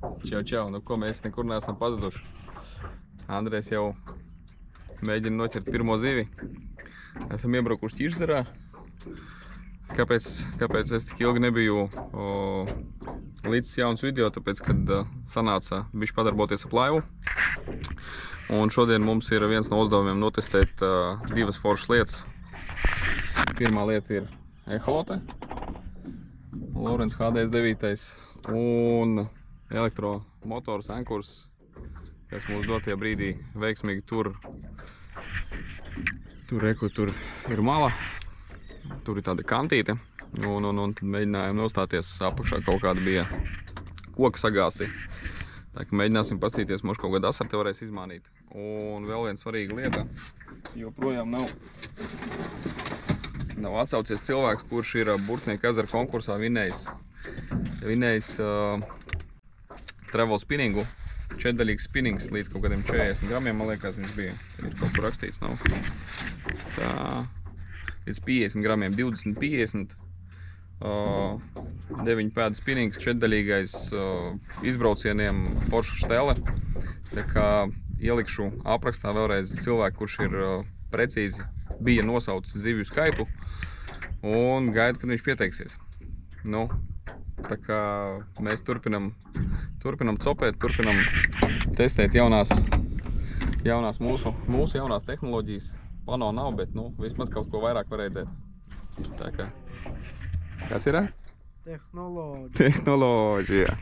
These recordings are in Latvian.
Čau, nu ko mēs nekur neesam pazuduši. Andrejs jau mēģina noķert pirmo zivi. Esam iebraukuši Ķiržzerā. Kāpēc es tik ilgi nebiju līdz jauns video? Tāpēc, kad sanāca bišķi padarboties ap laivu. Un šodien mums ir viens no uzdevumiem notestēt divas foršas lietas. Pirmā lieta ir eholote, Lowrance HDS 9 un elektromotors Ankurs, kas mūs dotajā brīdī veiksmīgi tur ir mala, tur ir tāda kantīte, un tad mēģinājām nostāties apakšā, kaut kāda bija koka sagāsti. Tā kā mēģināsim pastīties, mums kaut kādu asarti varēs izmānīt. Un vēl viena svarīga lieta, joprojām nav atsaucies cilvēks, kurš ir Burtnieku ezera konkursā vinējis travel spinningu, 4-daļīgs spinnings līdz kaut kādiem 40 gramiem, man liekas, viņš bija. Tur kaut kur rakstīts nav. Tā, līdz 50 gramiem, 20-50. 9 pēdu spinnings, 4-daļīgais izbraucieniem forša štele. Tā kā ielikšu aprakstā vēlreiz cilvēku, kurš ir precīzi bija nosaucis zivju skaitu un gaida, kad viņš pieteiksies. Nu, tā kā mēs turpinam copēt, turpinam testēt jaunās mūsu jaunās tehnoloģijas. Pano nav, bet vismaz kaut ko vairāk var redzēt. Tā kā, kas ir? Tehnoloģija.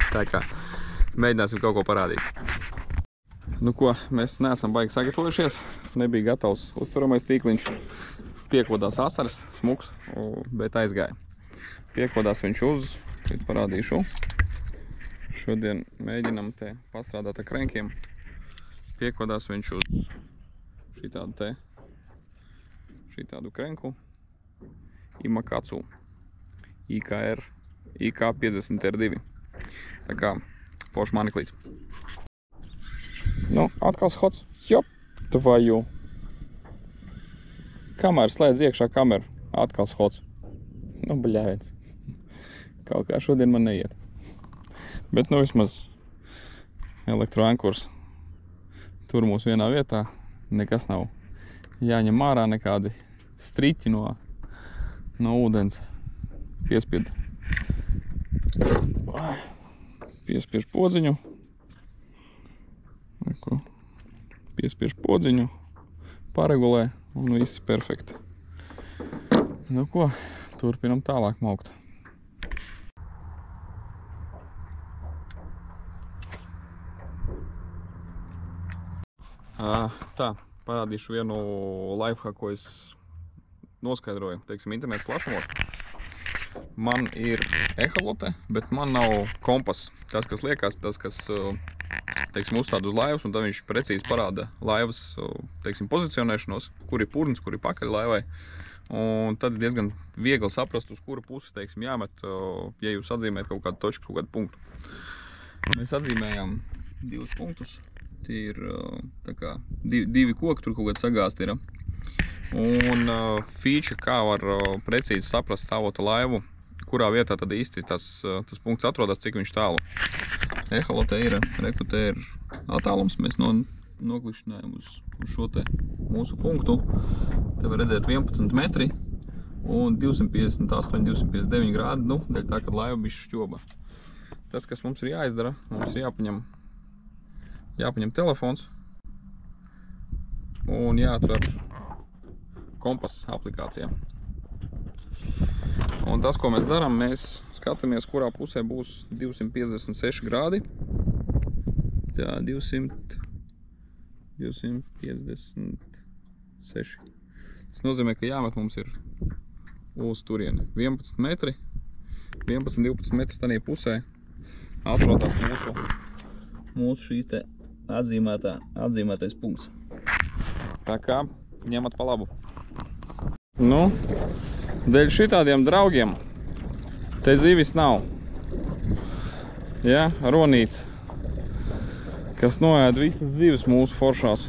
Tā kā mēģināsim kaut ko parādīt. Nu ko, mēs neesam baigi sagatavojušies, nebija gatavs uztveramais tīkliņš, piekodās asaras, smuks, bet aizgāja. Piekodās viņš uz, tad parādīšu. Šodien mēģinam te pastrādāt ar krenkiem. Piekodās viņš uz šitādu krenku. Imakatsu IK50R2. Tā kā foršs maniklīts. Nu, atkal schots. Jop, tvaju. Kamera slēdz iekšā kameru. Atkal schots. Nu, bļāviens. Kaut kā šodien man neiet. Bet, vismaz elektroankurs tur mūs vienā vietā. Nekas nav jāņem ārā, nekādi striķi no ūdens. Piespiež podziņu. Piespiež podziņu, paregulē un viss perfekti. Nu ko, turpinam tālāk maukt. Tā, parādīšu vienu lifehacku, ko es noskaidroju, teiksim, internetu plašumos. Man ir eholote, bet man nav kompas. Tas, kas liekas, teiksim, uzstāda uz laivas, un tad viņš precīzi parāda laivas, teiksim, pozicionēšanos, kur ir purns, kur ir pakaļ laivai. Un tad diezgan viegli saprast, uz kuru pusi, teiksim, jāmet, ja jūs atzīmējat kaut kādu točku, kaut kādu punktu. Mēs atzīmējām divus punktus. Tie ir tā kā divi koki, tur kaut kāds sagāsti ir. Un feature, kā var precīzi saprast stāvota laivu, kurā vietā tad īsti tas punkts atrodas, cik viņš tālu. Eholote ir, te ir attālums, mēs noklišķinājām uz šo te mūsu punktu. Te var redzēt 11 metri un 258, 259 grādi, dēļ tā, kad laiva bišķi šķoba. Tas, kas mums ir jāizdara, mums ir jāpaņem telefons un jāatver kompas aplikācijā. Un tas, ko mēs darām, mēs skatāmies, kurā pusē būs 256 grādi. Tā, 256. Tas nozīmē, ka jāmet mums ir uz turieni 11 metri. 11-12 metri tādā pusē atrodās mūsu šī te atzīmētais punkts. Tā kā ņemat pa labu. Nu, dēļ šitādiem draugiem te zivis nav. Ja, ronīts, kas noēd visas zivis mūsu foršās.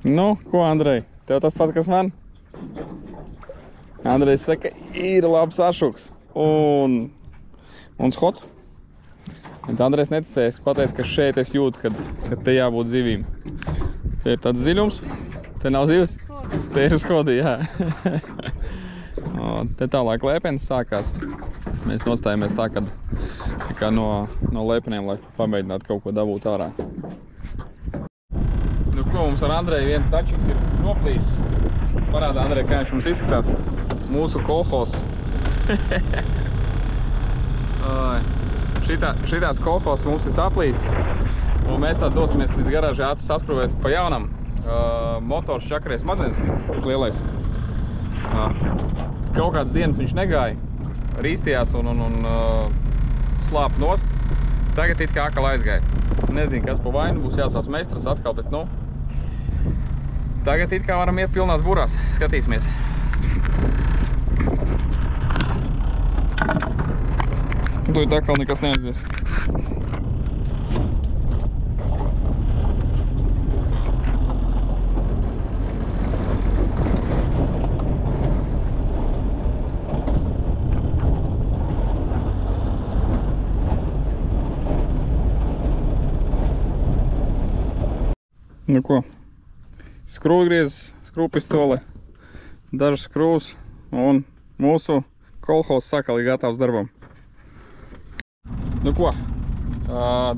Nu, ko, Andrej? Tev tas pats, kas man? Andrejs saka, ir labs ašuks. Un skots. Bet Andrejs neticēs, pateica, ka šeit es jūtu, kad te jābūt zivīm. Te ir tāds dziļums. Te nav zivs. Te ir skodi, jā. Te tālāk lēpenis sākās. Mēs nostājamies tā, kā no lēpeniem, lai pamēģinātu kaut ko dabūt ārā. Nu ko, mums ar Andreju viens dačiks ir noplīs. Parādā, Andrej, kā viņš mums izskatās. Mūsu kolhos. Šitāds kolhos mums ir saplīs. Un mēs tā dosimies līdz garāžai ātri sasprūvēt pa jaunam. Motors čakarēs smadzenes, lielais. Kaut kāds dienas viņš negāja, rīstījās un slāp nost. Tagad it kā akal aizgāja. Nezinu, kas pa vainu, būs jāsauc meistras atkal, bet nu... Tagad it kā varam iet pilnās burās. Skatīsimies. Tu it atkal nekas neaizies. Nu ko, skrūvgriezis, skrūvpistole, dažas skrūvs un mūsu kolhos sakali gatavs darbam. Nu ko,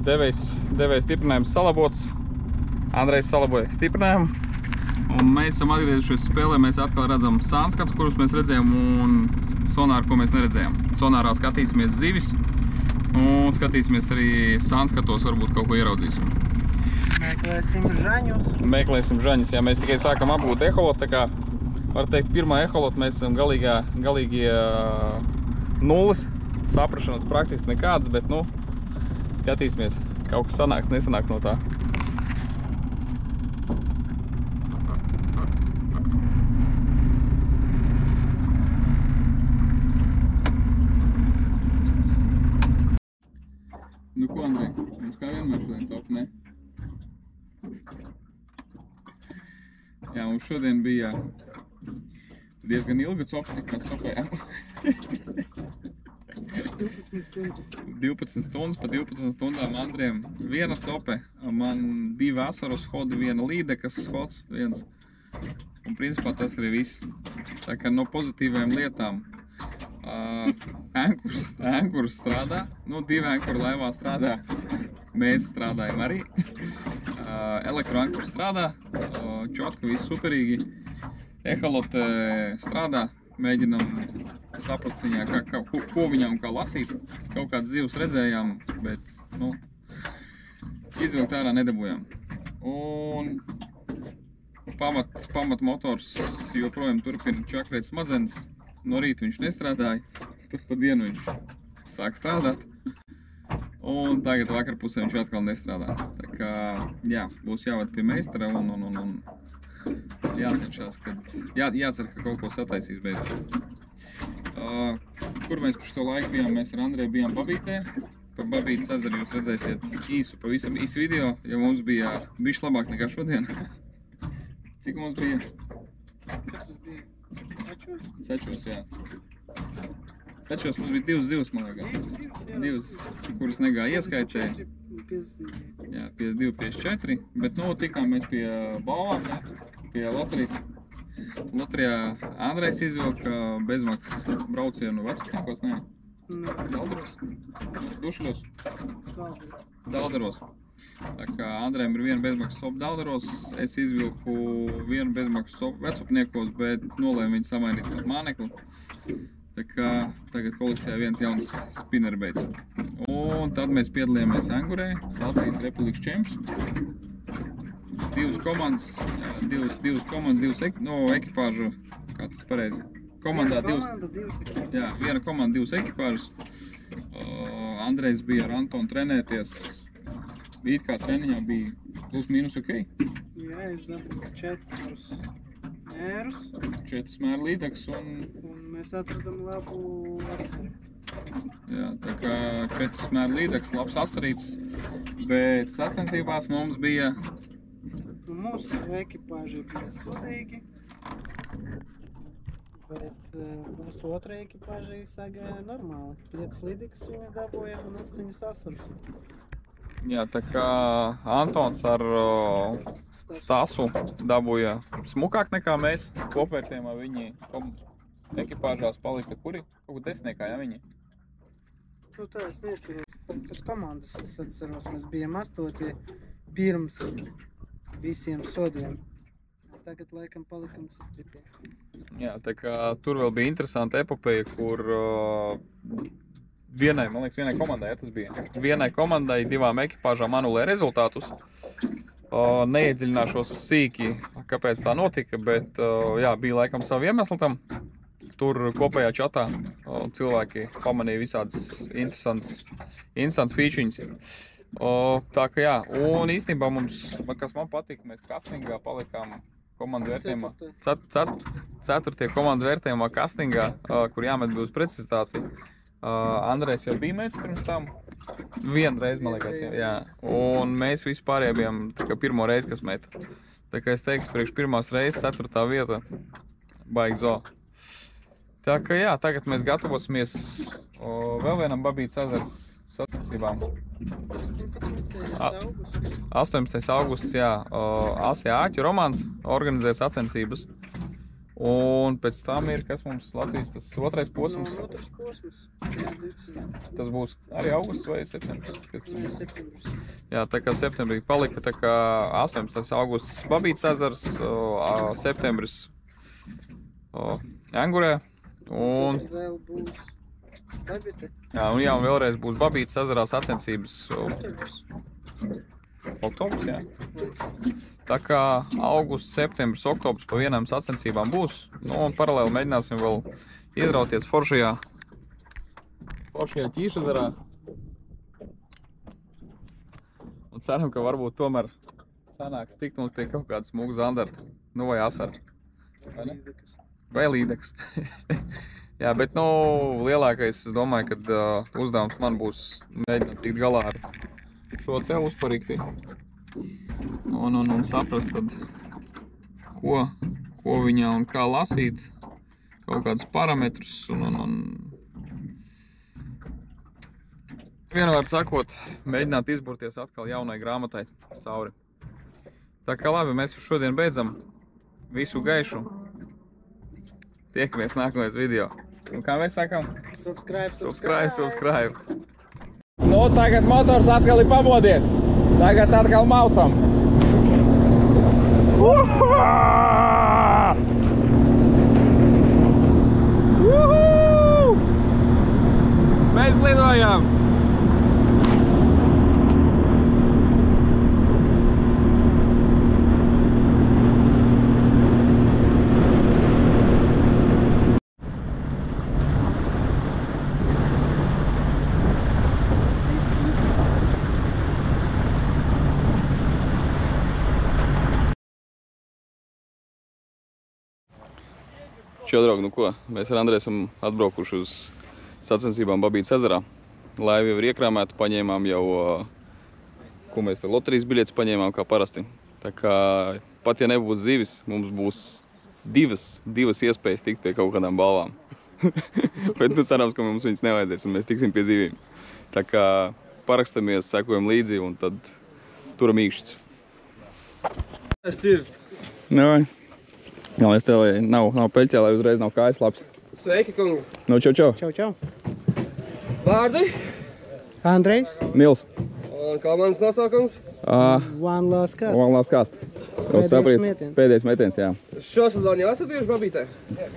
devējs stiprinājums salabots, Andrejs salaboja stiprinājumu. Un mēs esam atgriezušies spēlē, mēs atkal redzam sānskats, kurus mēs redzējām, un sonāru, ko mēs neredzējām. Sonārā skatīsimies zivis un skatīsimies arī sānskatos, varbūt kaut ko ieraudzīsim. Meklēsim žaņus. Meklēsim žaņus, jā, mēs tikai sākam apgūt eholotu, tā kā, var teikt, pirmā eholotu mēs esam galīgie nulles, saprašanas praktiski nekādas, bet, nu, skatīsimies, kaut kas sanāks, nesanāks no tā. Nu ko, Andrej, mums kā vienmēr šodien copa, ne? Jā, mums šodien bija diezgan ilga copa, cik mēs copējām. 12 stundas. 12 stundas, pa 12 stundām Andrejam viena cope, man 2 asaru schodi, viena līdekas schods, viens. Un principā tas arī viss. Tā kā no pozitīvajām lietām ankurs strādā, nu 2 ankuru laivā strādā, mēs strādājam arī. Elektroankurs strādā, čotka, viss superīgi. Eholote strādā, mēģinam saprast viņā, ko viņam kā lasīt. Kaut kāds zivs redzējām, bet, nu, izvilkt ārā nedabūjām. Un pamat motors joprojām turpina čakrēt smadzenes. No rīta viņš nestrādāja, tad pa dienu viņš sāk strādāt. Un tagad vakarpusē viņš atkal nestrādā. Tā kā, jā, būs jāved pie meistara un jācenšās, jācer, ka kaut ko sataisīs beidzot. Kur mēs par šo laiku bijām? Mēs ar Andreju bijām Babītē. Par Babītes ezeru jūs redzēsiet pavisam īsu video, jo mums bija bišķi labāk nekā šodien. Cik mums bija? Kad tas bija? Sečos? Sečos, jā. Sečos mums bija 2 zivs, man liekas. 2, kuras negāja ieskaitēji. 52. Jā, 52, 54, bet nu tikām mēs pie balvām, pie loterijas. Loterijā Andrejs izvilka bezmaksas braucienu Vecupniekos, ne? Daldaros? Dušļos? Daldaros. Tā kā Andrejam ir viena bezmaksas sopa Daldaros, es izvilku vienu bezmaksas sopu Vecupniekos, bet nolēmu viņu samainīt par mānekli. Tā kā tagad kolekcijā viens jauns spinnerbeits. Un tad mēs piedalījāmies Angurē, Latvijas Republikas čemps. 2 komandas, 2 ekipāžu, kā tas pareizi? Komandā 2. Jā, viena komanda 2 ekipāžas. Andrejs bija ar Antonu trenēties. It kā treniņā bija plus mīnus ok. Jā, es dabūju 4 mērus. 4 mēru līdeks un mēs atradam labu asaru. Jā, tā kā 4 mēru līdeks, labs asarīts. Bet sacensībās mums bija mūsu ekipāži bija sudīgi, bet mūsu otra ekipāži sagāja normāli. 5 lidikas viņas dabūja un 8 asarus. Jā, tā kā Antons ar Stasu dabūja smukāk nekā mēs kopvērtējumā. Viņi ekipāžās palika kuri? Kaut 10. Jā, viņi? Nu tā, es neatceros. Pēc komandas es atceros, mēs bijām 8. pirms visiem sodiem. Tagad laikam palikam 7. Jā, tā kā tur vēl bija interesanta epopeja, kur vienai komandai, ja tas bija, vienai komandai 2 ekipāžām anulē rezultātus. Neiedziļināšos sīki, kāpēc tā notika, bet jā, bija laikam savu iemeslu tam. Tur kopējā čatā cilvēki pamanīja visādas interesants featureņas. Tā kā jā, un īstenībā mums, kas man patika, mēs castingā palikām komandu vērtējumā, 4. komandu vērtējumā castingā, kur jāmet būs precizitāti. Andrejs jau bija mēģis pirms tam, vienreiz, man liekas, jā. Un mēs vispārējie bijām tā kā pirmo reizi, kas meta. Tā kā es teiktu, priekš pirmās reizes 4. vieta, baigi zo. Tā kā jā, tagad mēs gatavosimies vēl vienam Babītas ezeras sacensībām. 18. augusts, jā, ASA Āķu Romāns organizē sacensības. Un pēc tam ir, kas mums Latvijas tas otrais posms? No, otrs posms. Tas būs arī augusts vai septembris? Nē, septembris. Jā, tā kā septembrī palika, tā kā 18. augusts Babītas ezers, septembris Engurē. Un tad vēl būs Babīte. Jā, un vēlreiz būs Babītas ezerā sacensības. Oktobrs, jā. Tā kā augusts, septembris, oktobrs pa vienām sacensībām būs. Nu, un paralēli mēģināsim vēl izrauties foršajā Ķīšezerā. Un ceram, ka varbūt tomēr sanāks tikt mums pie kaut kāda smuga zandarta. Nu, vai asara. Vai ne? Vai līdeks. Jā, bet, nu, lielākais, es domāju, kad uzdevums man būs mēģināt tikt galā ar šo te uzparikti. Un saprast, tad, ko viņā un kā lasīt, kaut kādus parametrus un vienvārds sakot, mēģināt izburties atkal jaunai grāmatai cauri. Tā kā labi, mēs šodien beidzam. Visu gaišu. Tiekamies nākamais video. Un kā mēs sakām? Subscribe. Nu, tagad motors atkal ir pamodies. Tagad atkal maucam. Mēs lidojam. Čau, draugi, nu ko? Mēs ar Andreju esam atbraukuši uz sacensībām Babītas ezerā. Laiva jau ir iekrāmēta, paņēmām jau, ko mēs te loterijas biļetes paņēmām kā parasti. Tā kā pat ja nebūs zivis, mums būs divas iespējas tikt pie kaut kādām balvām. Bet nu cerams, ka mums viņas nevajadzēs un mēs tiksim pie zivīm. Tā kā parakstamies, sekojam līdzi un tad turam īkšķis. Nevai. Jā, lai es tev nav peļķē, lai uzreiz nav kājas labs. Sveiki, kungi! Nu, čau! Čau! Vārdi? Andrejs. Nils. Un kā manas nosaukums? One Last Cast. One Last Cast. Pēdējais metiens, jā. Šo sezonu jau esat bijuši Babītē?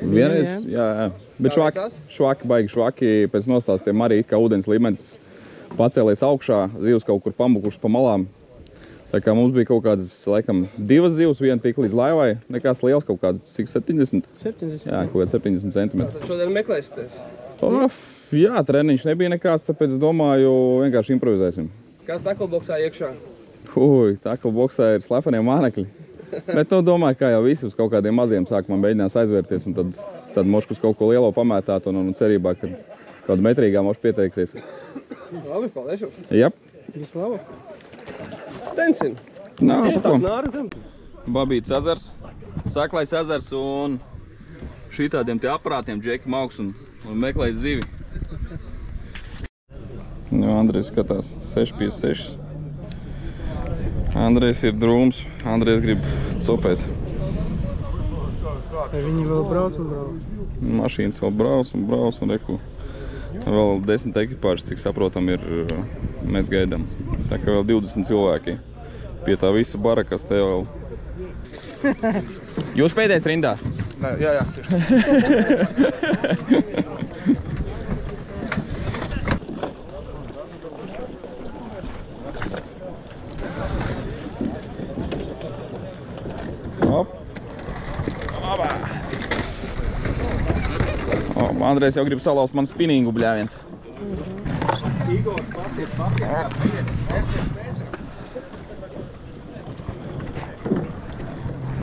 Vienreiz, jā. Bet švaki, baigi švaki, pēc nostāstiem arī kā ūdens līmenis pacēlies augšā, zivs kaut kur pamukušas pa malām. Tā kā mums bija kaut kādas, laikam, 2 zivs, viena tik līdz laivai, nekas liels, kaut kāds, cik 70? 70. Jā, kaut kāds 70 centimetri. Tad šodien meklēsities? Jā, treniņš nebija nekāds, tāpēc domāju, vienkārši improvizēsim. Kas taklboksā iekšā? Taklboksā ir slepenie mānekļi. Bet nu domāju, kā jau visi uz kaut kādiem maziem sākumā mēģinās aizvērties un tad moškus kaut ko lielo pamētāt un cerībā, ka kādu metrīgā mošu pieteiksies. Labi, paldies jums. Jep. Vislabāk. Tencin. Nā, pa ko? Babīts ezers, Saklais ezers un šitādiem te aparātiem Džeki mauks un meklēs zivi. Andrejs skatās 656. Andrejs ir drūms, Andrejs grib copēt. Viņi vēl brauc un brauc. Mašīnas vēl brauc un reku. Vēl 10 ekipāži, cik saprotam, ir mēs gaidām. Tā kā vēl 20 cilvēki. Pie tā visa barakas te vēl. Jūs pēdējais rindā? Jā. Andrejs jau grib salauzt man spinningu, bļāviens.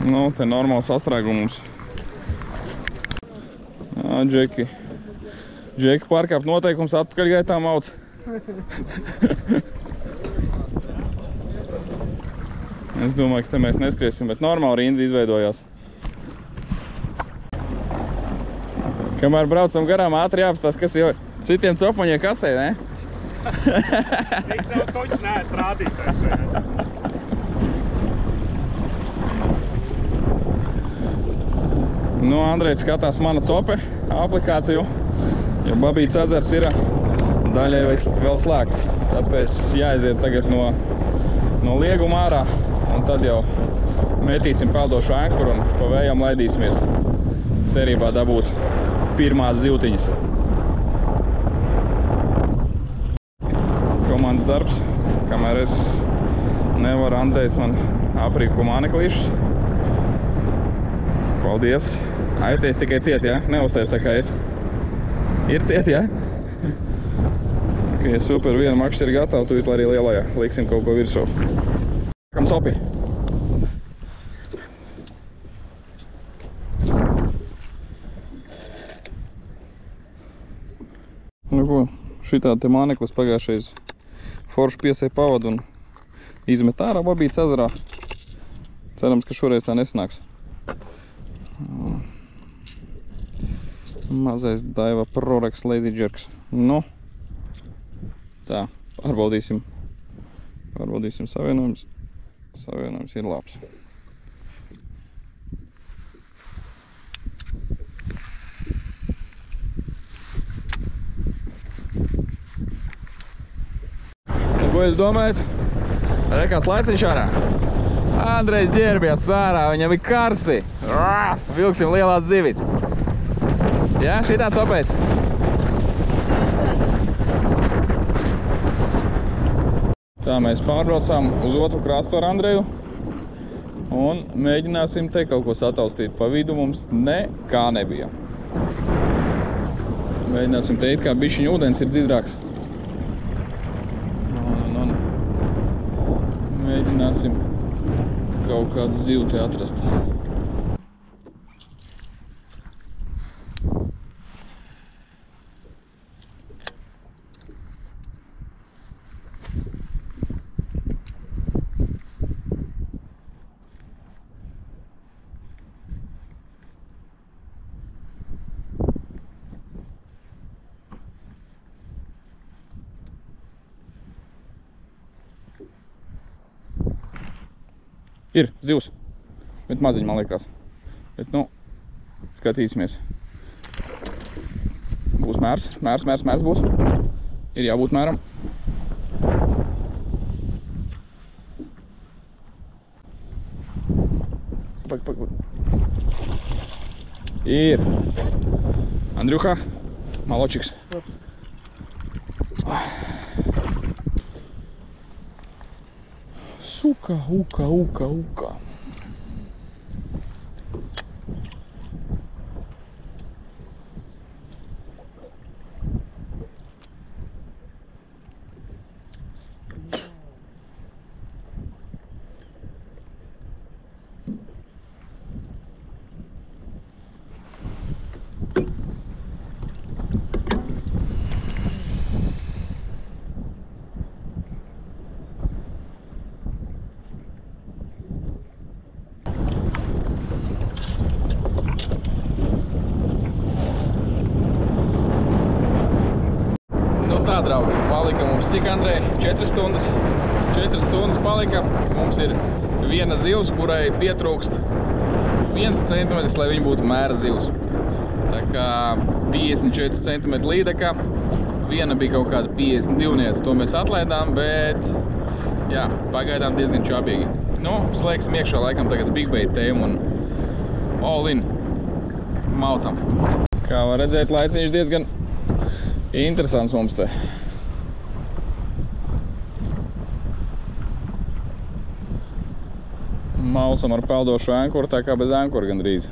Nu, te normāls sastrēgums. Džeki. Džeki pārkāp noteikums, atpakaļ gaitā mauc. Es domāju, ka te mēs neskriesim, bet normāli rinda izveidojās. Kamēr braucam garām, ātri jāapstās, kas jau citiem copaņiem kastē, ne? Es tev toķis neesmu rādītājs. Nu, Andrejs skatās mana cope aplikāciju, jo Babīts ezers ir daļai vēl slēgts. Tāpēc jāaiziet tagad no lieguma ārā, un tad jau metīsim peldošu ankuru un pa vējām laidīsimies. Cerībā dabūt pirmās zivtiņas. Komandas darbs, kamēr es nevaru, Andrejs man aprīko māneklīšus. Paldies! Aities tikai ciet, ja? Neuztais tā kā es. Ir ciet, ja? Ok, super, viena makšķa ir gatava, tu arī lielajā. Liksim kaut ko virsū. Kam copi? Nu ko, šitā te māneklis pagājušais foršu piesēja pavadu un izmet ārā Babīts ezerā. Cerams, ka šoreiz tā nesanāks. Mazais Daiwa Prorex Lazy Jerks. Nu, tā, pārbaudīsim savienojums. Savienojums ir labs. Ko jūs domājat? Rekāds laiciņš ārā? Andrejs ģērbies ārā, viņam ir karsti. Vilksim lielās zivis. Jā, šitā copēs. Tā mēs pārbraucām uz otru krastu ar Andreju. Un mēģināsim te kaut ko sataustīt. Pa vidu mums nekā nebija. Mēģināsim teikt, kā bišķiņ ūdens ir dzidrāks. Mēģināsim kaut kādu zivu te atrast. Ir zivs, bet maziņ, man liekas. Bet, nu, skatīsimies. Būs mērs būs. Ir jābūt mēram. Pak. Ir. Andrjuha, maločiks. Suka, uka. palika mums cik, Andrej? 4 stundas? 4 stundas palika. Mums ir viena zivs, kurai pietrūkst 1 centimetrs, lai viņa būtu mēra zivs. Tā kā 54 centimetri līdeka, viena bija kaut kāda 52, to mēs atlaidām, bet jā, pagaidām diezgan čāpīgi. Nu, slēgsim iekšā laikam tagad big bait tēmu un all in maucam. Kā var redzēt, laiciņš diezgan interesants mums te. Mausam ar peldošu ankuru, tā kā bez ankura gandrīz.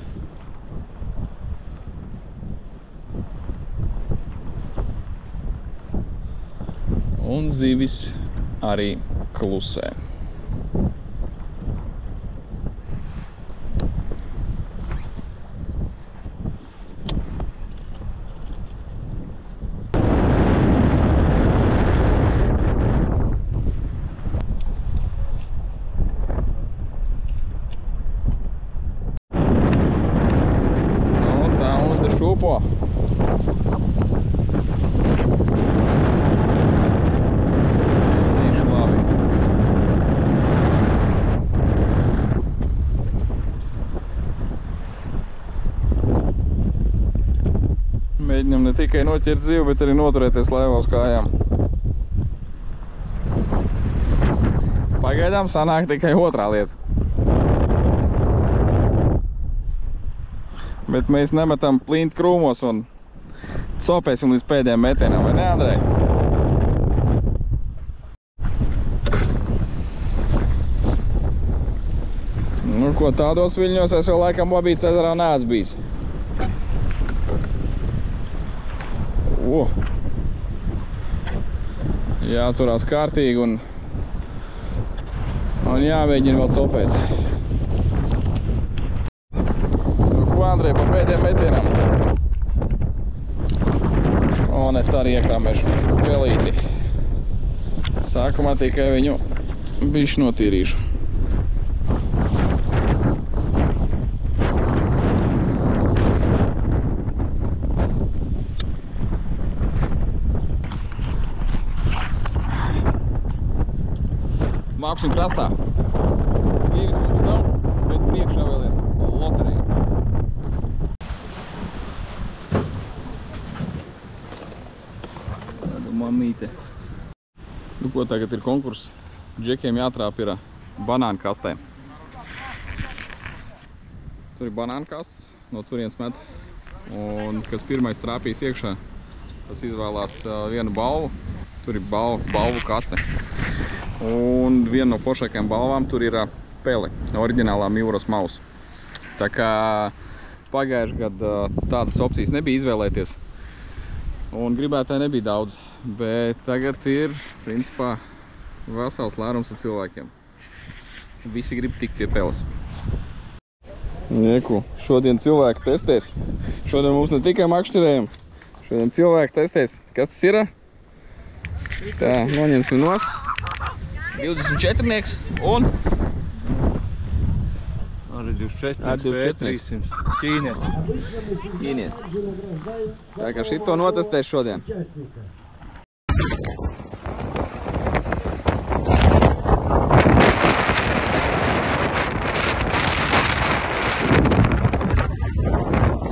Un zivis arī klusē. Šūpo. Tieši labi. Mēģinam ne tikai noķert zivu, bet arī noturēties laivā uz kājām. Pagaidām sanāk tikai otrā lieta. Bet mēs nemetam plint krūmos un sopēsim līdz pēdējiem metienam, vai ne, Andrej? Nu, ko tādos viļņos es vēl laikam Babītas ezerā neesmu bijis. Jāturās kārtīgi un jāmēģina vēl sopēt. Andrej, pa pēdējiem metienam. Un es arī iekrāmēšu pelīti. Sākumā tikai viņu bišķi notīrīšu. Māksim krastā. Zīves mums nav, bet priekšā vēl ir loterija. Mamīte. Nu, ko tagad ir konkurss? Džekiem jātrāp ir banānu kastē. Tur ir banānu kasts, no turienes met. Un kas pirmais trāpīs iekšā, tas izvēlās vienu balvu. Tur ir balvu kaste. Un viena no foršākajām balvām tur ir pele, oriģinālā Miuras mausa. Tā kā pagājuši gadu tādas opcijas nebija izvēlēties. Un gribētāji nebija daudz, bet tagad ir, principā, vesels lērums ar cilvēkiem. Visi grib tikt pie peles. Nieku, šodien cilvēki testēs. Šodien mums ne tikai makšķerējumi, šodien cilvēki testēs. Kas tas ir? Tā, noņemsim nost. 24 un... Arī 24, 300. Ķīnietis. Tā kā šito notestēs šodien.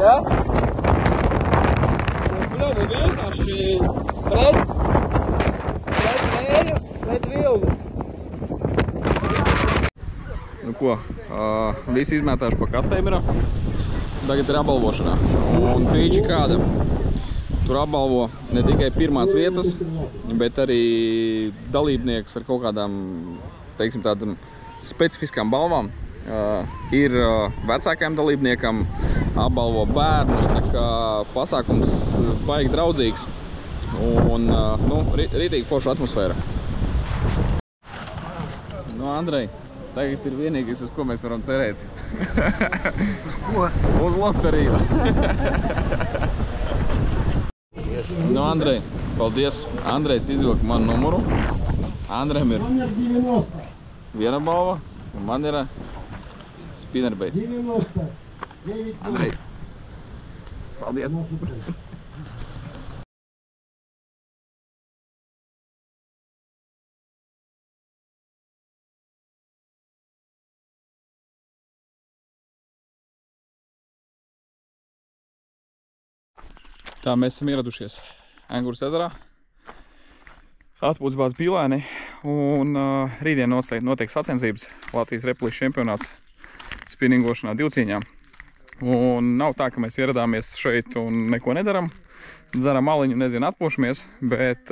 Jā? Nu, vienkārši pret mēju, pret vilnu. Nu ko, visi izmētājuši pa kastēm ir. Tagad ir apbalvošanā. Un fīči kāda. Tur apbalvo ne tikai pirmās vietas, bet arī dalībnieks ar kaut kādām, teiksim, tādām specifiskām balvām. Ir vecākajam dalībniekam apbalvo bērnus, tā kā pasākums baigi draudzīgs. Un, nu, rītīgi forša atmosfēra. Nu, Andrej, tagad ir vienīgais, uz ko mēs varam cerēt. Ko? Uz loteriju. Nu, Andrej, paldies. Andrejs izvilka manu numuru. Andrejam ir viena balva, un man ir spinnerbase. Andrej, paldies. Tā mēs esam ieradušies Engures ezerā, atpūtas bāzes Pīlēni, un rītdien notiek sacensības Latvijas Republikas čempionāts spinningošanā divcīņā. Un nav tā, ka mēs ieradāmies šeit un neko nedaram, dzeram aliņu, nezinu, atpūšamies, bet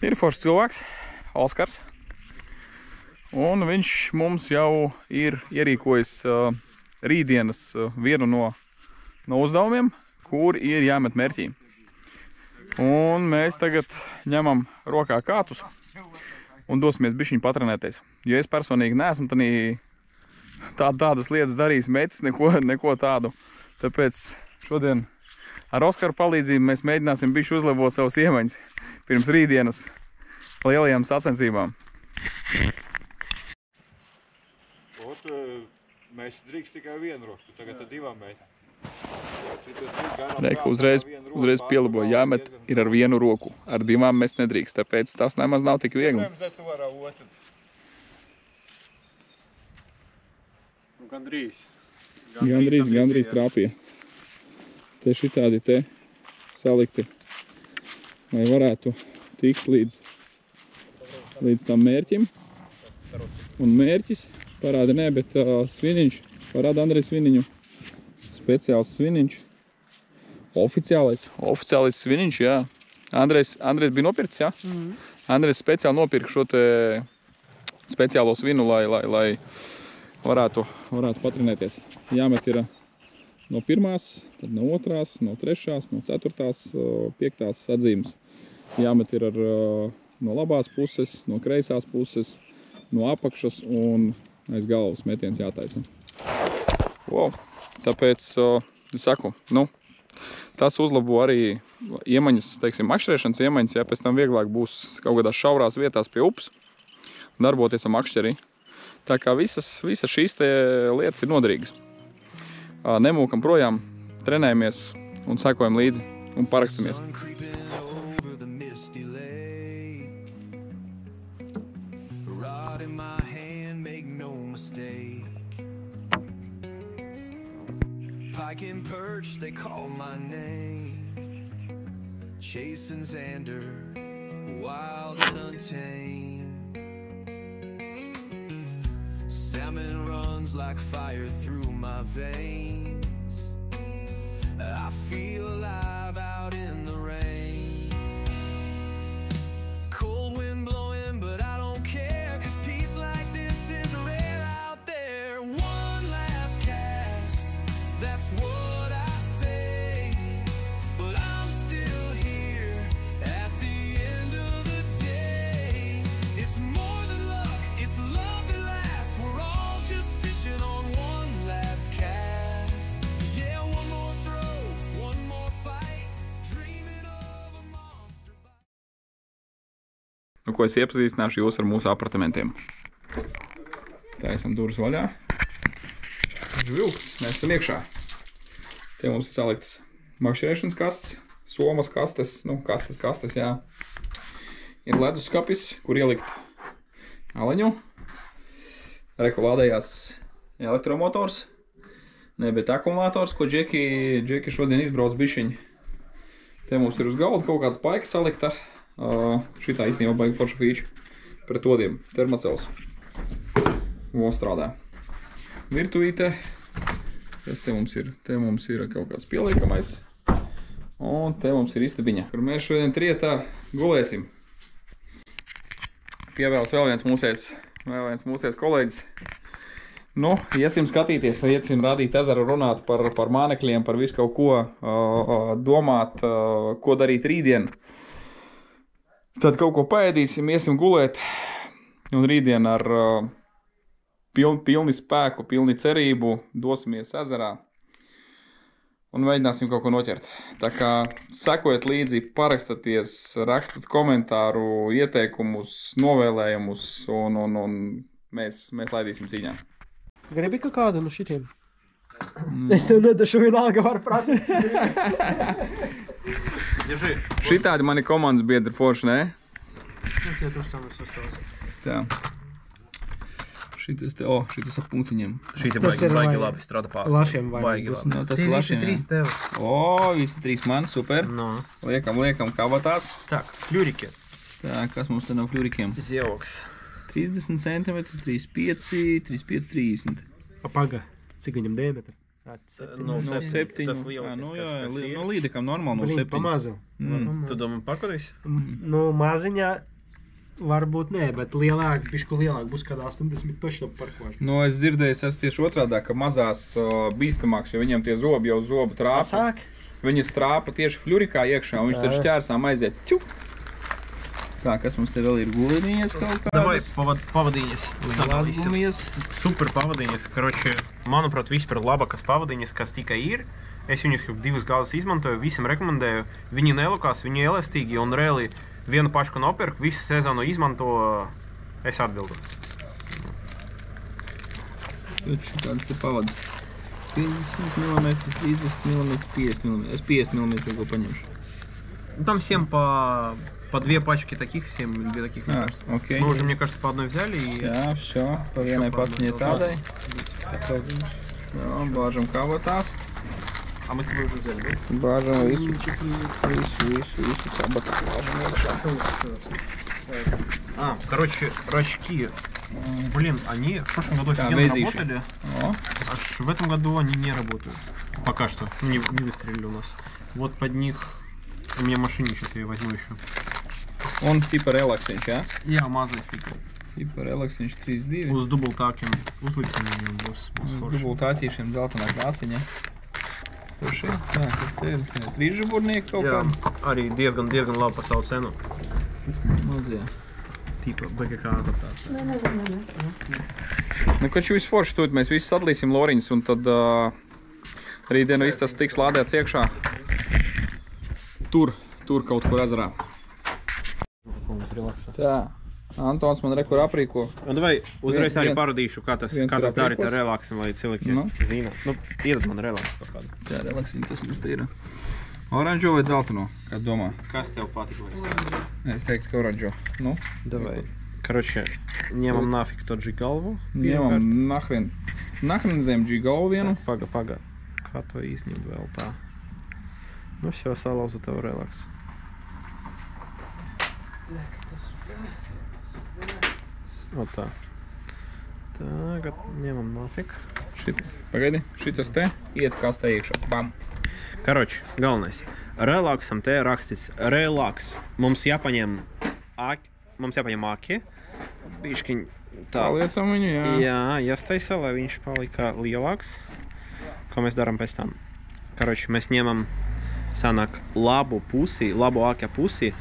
ir foršs cilvēks, Oskars, un viņš mums jau ir ierīkojis rītdienas vienu no uzdevumiem, kur ir jāmet mērķī. Un mēs tagad ņemam rokā kātus un dosimies bišķiņ patrenēties. Jo es personīgi neesmu tādas lietas darījis metis, neko tādu. Tāpēc šodien ar Oskaru palīdzību mēs mēģināsim bišķi uzlabot savus iemaņas pirms rītdienas lielajām sacensībām. Mēs drīkst tikai vienu roku, tagad ar divām mēģinām. Reika uzreiz pielaboja, jāmet ir ar vienu roku, ar divām mēs nedrīkst, tāpēc tas nemaz nav tik viegli. Gandrīz trāpīja. Te šitādi te salikti, lai varētu tikt līdz tam mērķim. Un mērķis parāda ne, bet sviniņš, parāda Andrejs sviniņu. Speciāls sviniņš. Oficiālais sviniņš, jā. Andrejs bija nopirkts, jā? Andrejs speciāli nopirka šo te speciālo svinu, lai varētu patrenēties. Jāmet ir no pirmās, tad no otrās, no trešās, no ceturtās, piektās atzīmes. Jāmet ir no labās puses, no kreisās puses, no apakšas un aiz galvas metiens jātaisa. Wow. Tāpēc, es saku, tas uzlabo arī iemaņas, teiksim, makšķerēšanas iemaņas, ja pēc tam vieglāk būs kaut kādās šaurās vietās pie upes darboties ar makšķeri. Tā kā visas šīs te lietas ir noderīgas. Nemūkam projām, trenējamies un sekojam līdzi un parakstamies. Pike and perch, they call my name. Chasing Xander, wild and untamed. Salmon runs like fire through my veins. I feel alive out in the rain. Cold wind blowing, but I don't care, 'cause peace like this is rare out there. One last cast, that's what I say, but I'm still here at the end of the day. It's more than luck, it's love that lasts. We're all just fishing on one last cast. Yeah, one more throw, one more fight, dreaming of a monster bite. Ko es iepazīstināšu jūs ar mūsu apartamentiem. Tā esam durvis vaļā. Žvilks, mēs esam iekšā. Te mums ir saliktas makšķerēšanas kastes, somas kastes, kastes, jā. Ir leduskapis, kur ielikt aliņu. Reku lādējās elektromotors, ne, bet akumulātors, ko Džeki šodien izbrauc bišķiņi. Te mums ir uz galda kaut kāds paika salikta. Šitā īstenībā baigi forša fīča pret odiem. Termocels. Vēl strādā. Virtuvīte. Tas te mums ir kaut kāds pieliekamais. Un te mums ir istabiņa, kur mēs šodien trietā gulēsim. Pievēlas vēl viens mūsēs kolēģis. Iesim skatīties, iesim rādīt ezeru, runāt par mānekļiem, par visu kaut ko, domāt, ko darīt rītdien. Tad kaut ko paēdīsim, iesim gulēt, un rītdien ar pilni spēku, pilni cerību dosimies ezerā un mēģināsim kaut ko noķert. Tā kā sekojiet līdzi, parakstaties, rakstat komentāru, ieteikumus, novēlējumus un mēs laidīsim cīņā. Gribi kādu no šitiem? Es tev nedašu vienalga var prasīt. Šitādi mani komandas biedri forši, ne? Ciet uz savu sastāvs. Tā. Šitas te, šitas ar punktiņiem. Šī te Tas ir baigi vai- labi strādā pās. Lašiem vai Baigi būs. labi. Nu, tas Tie ir visi lašiem, 3 tev. Visi 3 man, super. No. Liekam kabatās. Так, флюрики. Tā, kas mums te nav fļurikiem? Zioks. 30 cm, 35, 35, 30. Paga. Cik viņam diametri? No No 7. Tas lielākais, kas ir. No līdekam normāli, no Blin, 7. pamazu. Tu domā pakodīs? Nu, maziņā varbūt nē, bet lielāk, bišku lielāk būs kādā 80 točno parkoši. Nu, es dzirdēju, es esmu tieši otrādā, ka mazās bīstamāks, jo viņam tie zobi jau zobu trāpa. Sāk? Viņi strāpa tieši fļurikā iekšā, un viņš tad šķērsām aiziet. Ciu! Tā, kas mums te vēl ir gulinies kaut Давай kādas? pavadīņas. Gulinies. Super pavadīņas. Karoči, manuprāt, vispār labākas pavadīņas, kas tikai ir. Es viņus jau 2 gadus izmantoju, visam rekomendēju. Viņi nelukās, viņi elastīgi un reāli vienu pašu, ko nopirku, visu sezonu izmanto, es atbildu. Taču kāds te pavada. 50 mm, 30 mm, 50 mm. Es 50 mm ko paņemšu. Ну, там всем по 2 пачки таких, всем 2 таких, мне кажется. Окей. Мы уже, мне кажется, по одной взяли и... Jā, все. Pa vienai paciņai tādai. Jā, bāžam kabatās. А мы с тобой уже взяли, да? Bāžam visu kabatā. Bāžam iekšā. Короче, рачки. Блин, они в прошлом году Да, офигенно везище. работали. O, Аж в этом году они не работают. Пока что. Не выстрелили у нас. Вот под них... У меня в машине сейчас я возьму еще. un tipa relaksiņš, jā? Jā, mazais tikai. Tipa relaksiņš 3-2. Uz dubultākiem uzliksim viņiem būs forši. Dubultātīšiem zeltainā krāsiņa. Forši. Tā, kas te ir? Trīsžuburnieki kaut Jā, kādi? arī diezgan labi par savu cenu. Mazie. Tipa BKK adaptācija. Nu, kad viss forši tūt, mēs visi sadalīsim loriņus un tad rītdien viss tas tiks lādēts iekšā. Tur kaut kur ezerā. Tā, Antons man rekur aprīko. Un davai uzreiz arī Viens- paradīšu, kā tas viens ir dara ar aprīkos. relaksu, lai cilvēki Nu. zina. Nu, iedod man relaksu kaut kādu. Tā, relaksiņi, tas mums te ir. Oranžo vai dzelteno? Kā domā? Kas tev patika? Vai Es teiktu, ka oranžo. Nu, Давай. Короче, ņemam nafik to džigalvu. ņemam nahrin zem džigalu vienu. Paga. Kā to īstenībā vēl tā? Nu, все, salauzu tev relaksu. O tā. Tagad ņemam nafik. Pagaidi, šitas te iet kastē iekšā. Bam! Karoči, galvenais. Relaksam te rakstīts relaks. Mums jāpaņem aki. Biškiņ tā. Paliecam viņu, jā. Jā, jāstaisa, lai viņš palika lielāks. Ko mēs darām pēc tam? Karoči, mēs ņemam sanāk labu āķa pusi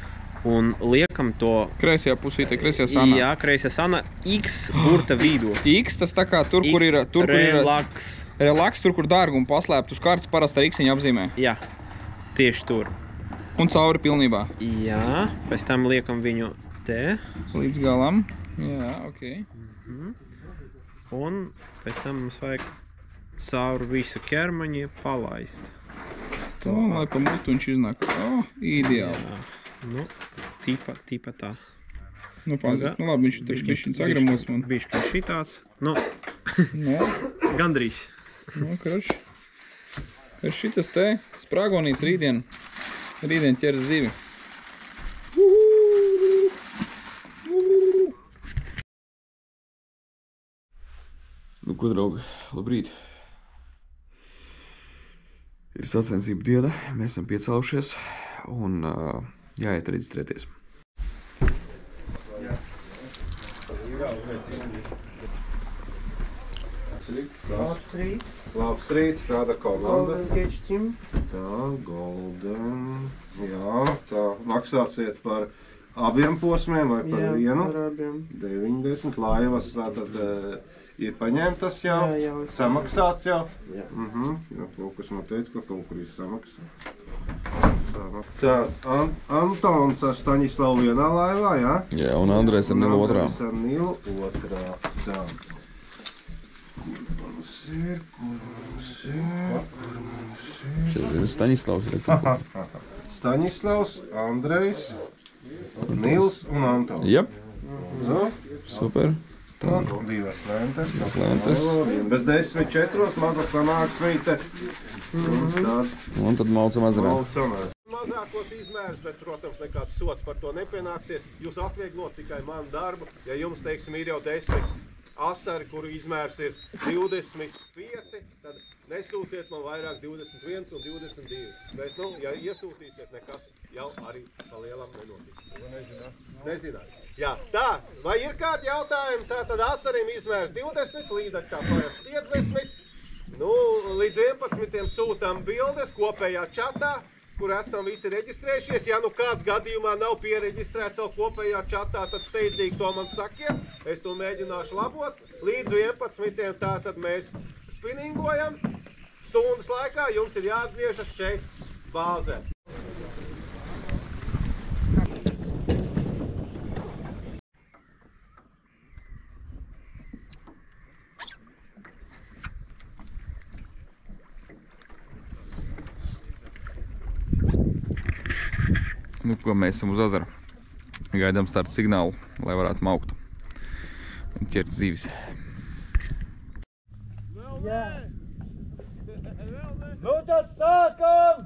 un liekam to... Kreisajā pusīte, kreisajā sanā. Jā, kreisajā sanā X burta vidū. X, tas tā kā tur, kur ir relaks. Relaks, tur, kur dārgumu paslēpt uz kartes, parasti ar X-iņu apzīmē. Jā, tieši tur. Un cauri pilnībā. Jā, pēc tam liekam viņu te. Līdz galam. Jā, ok. Un pēc tam mums vajag cauri visu ķermaņi palaist. Tā, lai pa mutu viņš iznāk. O, ideāli. Jā. Nu, tipa tā. Nu, pazīst. Nu, labi, viņš ir bišķiņ sagramots man. Bišķiņ šitāds. Nu, Nu, gandrīz. nu, karoči. Šitas te sprāgonīts rītdien ķers zivi. Nu, ko, draugi, labrīt. Ir sacensību diena, mēs esam piecēlušies un jāiet reģistrēties. Labs rīts. Labs rīts, kāda komanda? Golden Cage Team. Tā, Golden. Jā, tā maksāsiet par abiem posmiem vai par vienu? Par abiem. 90 laivas, tātad ir paņemtas jau, Jā, jau. samaksāts jau. Jā, kaut kas man teica, ka kaut kur ir samaksāts. Tā, Antons ar Staņislavu vienā laivā, jā? Jā, un Andrejs ar Nilu otrā. Andrejs ar Nilu otrā. Tā. Kur mums ir? Šeit ir Staņislavs. Staņislavs, Andrejs, Nils un Antons. Jep, Nu, super. Tā, nu, 2 lentes. lentes. Bez 10, 4, maza sanāksmīte. Un tad maucam ezerā. Mazākos izmērus, bet, protams, nekāds sots par to nepienāksies. Jūs atvieglot tikai manu darbu. Ja jums, teiksim, ir jau 10 asari, kuru izmērs ir 25, tad nesūtiet man vairāk 21 un 22. Bet, nu, ja iesūtīsiet, nekas jau arī pa lielam nenotiks. Nezināt. Jā, tā, vai ir kādi jautājumi? Tātad asarim izmērs 20, līdāk kā parasti 50. Nu, līdz 11 sūtām bildes kopējā čatā, kur esam visi reģistrējušies. Ja nu kāds gadījumā nav piereģistrēts vēl kopējā čatā, tad steidzīgi to man sakiet. Es to mēģināšu labot. Līdz 11 tātad mēs spinningojam. Stundas laikā jums ir jāatgriežas šeit bāzē. Nu, ko mēs esam uz ezera. Gaidām starta signālu, lai varētu maukt un ķert zivis. Nu tad sākam!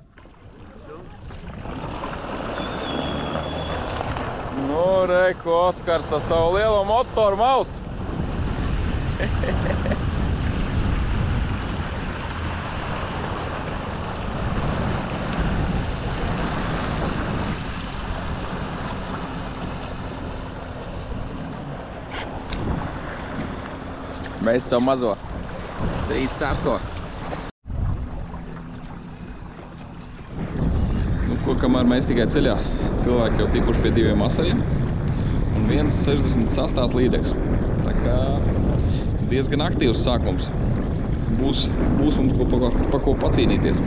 Nu, reku, Oskars ar savu lielo motoru mauc! Mēs savu mazo 36. Nu, ko, kamēr mēs tikai ceļā, cilvēki jau tikuši pie 2 asariem un viens 68 līdeks. Tā kā diezgan aktīvs sākums. Būs mums pa ko pacīnīties.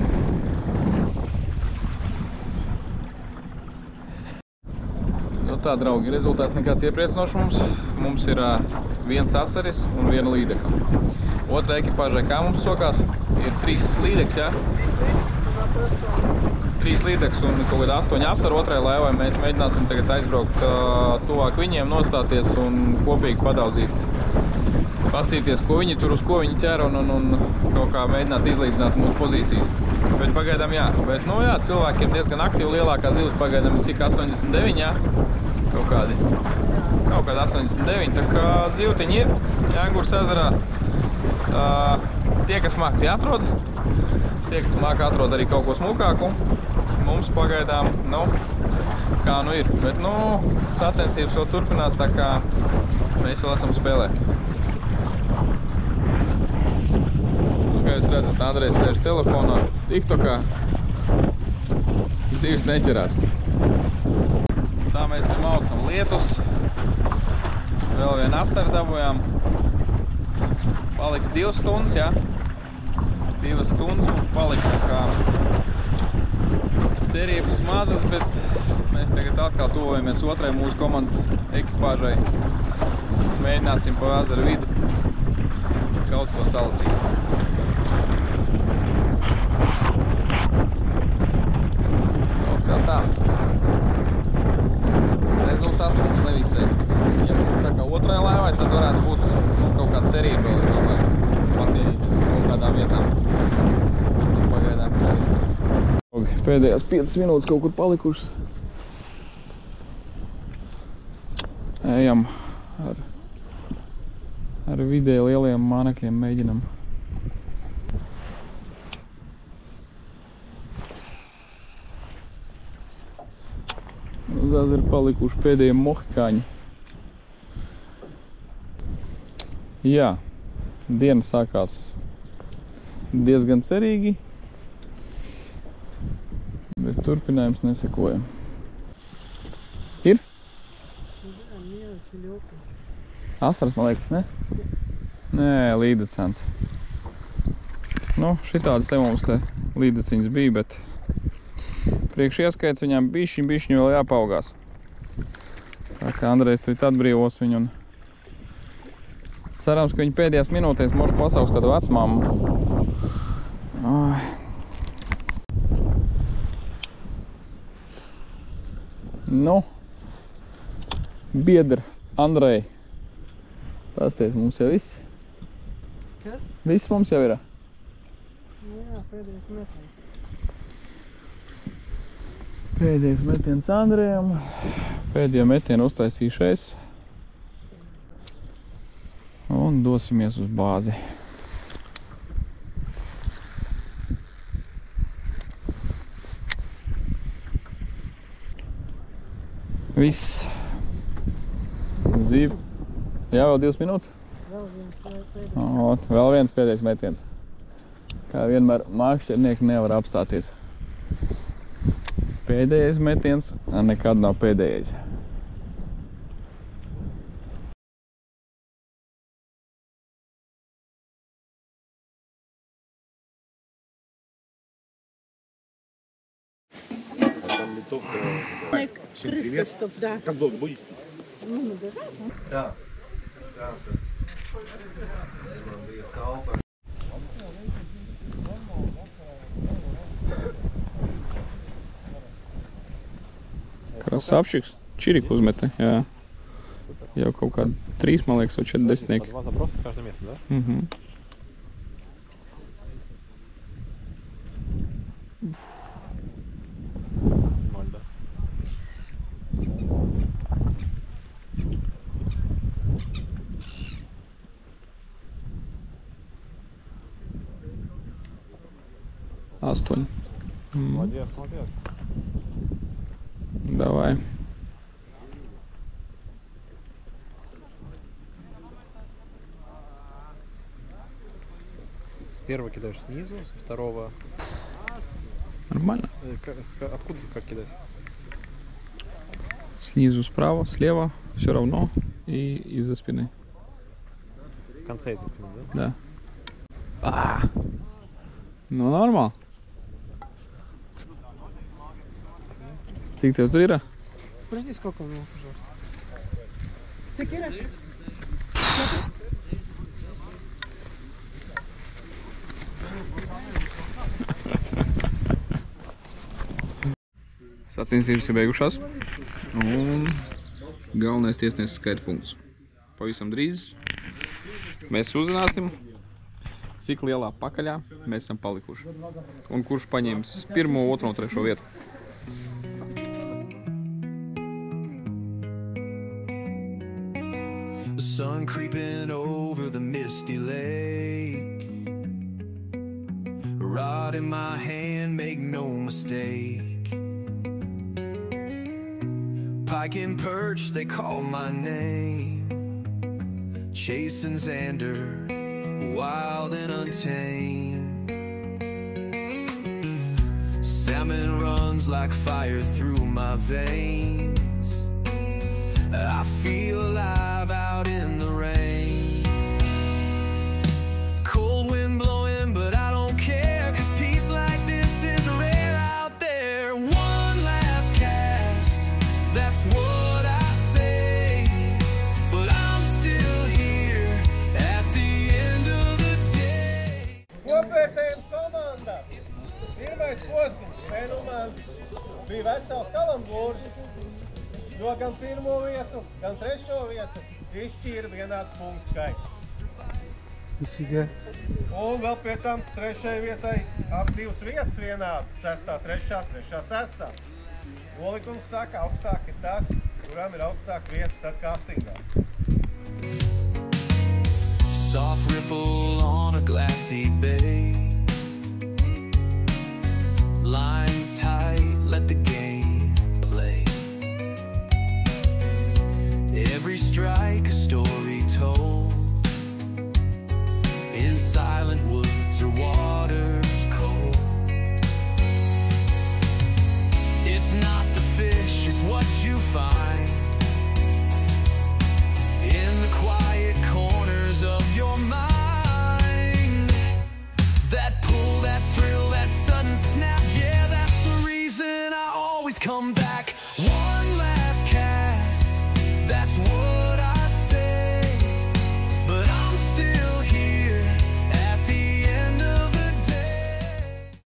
Nu tā, draugi, rezultāts nekāds iepriecinošs mums. Mums ir 1 asaris un 1 līdeka. Otrā ekipāžai kā mums sokās? Ir 3 līdeks, jā? 3 līdeks un kaut kādā 8 asaru otrai laivai. Mēs mēģināsim tagad aizbraukt tuvāk viņiem, nostāties un kopīgi padaudzīt. Pastīties, ko viņi tur, uz ko viņi ķer un kaut kā mēģināt izlīdzināt mūsu pozīcijas. Bet pagaidām jā. Bet, nu jā, cilvēkiem diezgan aktīvi. Lielākā zivis pagaidām ir cik 89, jā? Kaut kādi 89, tā kā zivtiņi ir Jāgurs ezerā. Tie, kas māk, tie atrod. Tie, kas māk, atrod arī kaut ko smukāku. Mums pagaidām, nu, kā nu ir. Bet, nu, sacensības vēl turpinās, tā kā mēs vēl esam spēlē. Kā jūs redzat, Andrejs sēž telefonā, TikTokā. Zivis neķerās. Tā mēs te maucam lietus. Vēl vienu asaru dabujām. Palika 2 stundas, jā. 2 stundas mums palika, tā kā cerības mazas, bet mēs tagad atkal tuvojamies otrai mūsu komandas ekipāžai. Mēģināsim pa ezeru vidu kaut ko salasīt. Kaut kā tā. Rezultāts mums nevisai. Ja tā kā otrai laivai, tad varētu būt kaut kāda cerība vēl, es domāju, pacienīties kaut kādām vietām. Pagaidām. Pēdējās 5 minūtes kaut kur palikušas. Ejam ar vidēji lieliem mānekļiem mēģinam. Uz ezeru palikuši pēdējie mohikāņi. Jā, diena sākās diezgan cerīgi, bet turpinājums nesekoja. Ir? Asaras, man liekas, ne? Nē, līdecens. Nu, šitādas te mums te līdeciņas bija, bet priekš ieskaits viņām bišķiņ vēl jāpaugās. Tā kā Andrejs tu atbrīvos viņu un cerams, ka viņi pēdējās minūtēs mošu pasauks kādu vecmāmu. Ai. Nu, biedri Andrej, Pasties, mums jau viss. Kas? Viss mums jau ir. Nu jā, pēdējais metiens. Pēdējais metiens Andrejam. Pēdējo metienu uztaisīšu es. Un dosimies uz bāzi. Viss. Zīve. Jā, vēl 2 minūtes? Vēl viens pēdējais. Vēl viens pēdējais metiens. Kā vienmēr mākšķernieki nevar apstāties. Pēdējais metiens nekad nav pēdējais. Привет. Как долго будете? Да. Krasavčiks. Čiriku uzmete, jā. Jau kaut kādi 3, man liekas, vai 4 desmitnieki. Два заброса с каждым местом, да? Ноль, да? Astoņi. Молодец, молодец. Давай. С первого кидаешь снизу, со второго... Нормально. Откуда как кидать? Снизу справа, слева, все равно. И из-за спины. В конце из-за спины, да? Да. Ну, нормально. Cik tev tur ir? Спроси, сколько у него, пожалуйста. Cik ir? Sacensības ir beigušās. Un galvenais tiesnesis skaita punktus. Pavisam drīz mēs uzzināsim, cik lielā pakaļā mēs esam palikuši. Un kurš paņems 1., 2. un 3. vietu. The sun creeping over the misty lake. A rod in my hand, make no mistake. Pike and perch, they call my name. Chasing Xander, wild and untamed. Salmon runs like fire through my veins. I feel alive out in the rain. Cold wind blowing, but I don't care, 'cause peace like this is rare out there. One last cast, that's what I say. But I'm still here at the end of the day. Kopvērtējums komanda. Pirmais posms Fenomans bija vesels kalambūrs, jo gan 1. vietu, gan 3. vietu izšķīra vienāds punktu skaits. Un vēl pie tam 3. vietai ap 2 vietas vienādas, 6., 3., 3., 6. Nolikums saka, augstāk ir tas, kuram ir augstāka vieta tad kastingā. Soft ripple on a glassy bay. Lines tight, let the game play. Every strike a story told. In silent woods or waters cold. It's not the fish, it's what you find in the quiet corners of your mind. That pull, that thrill, that sudden snap, yeah, that's the reason I always come back. One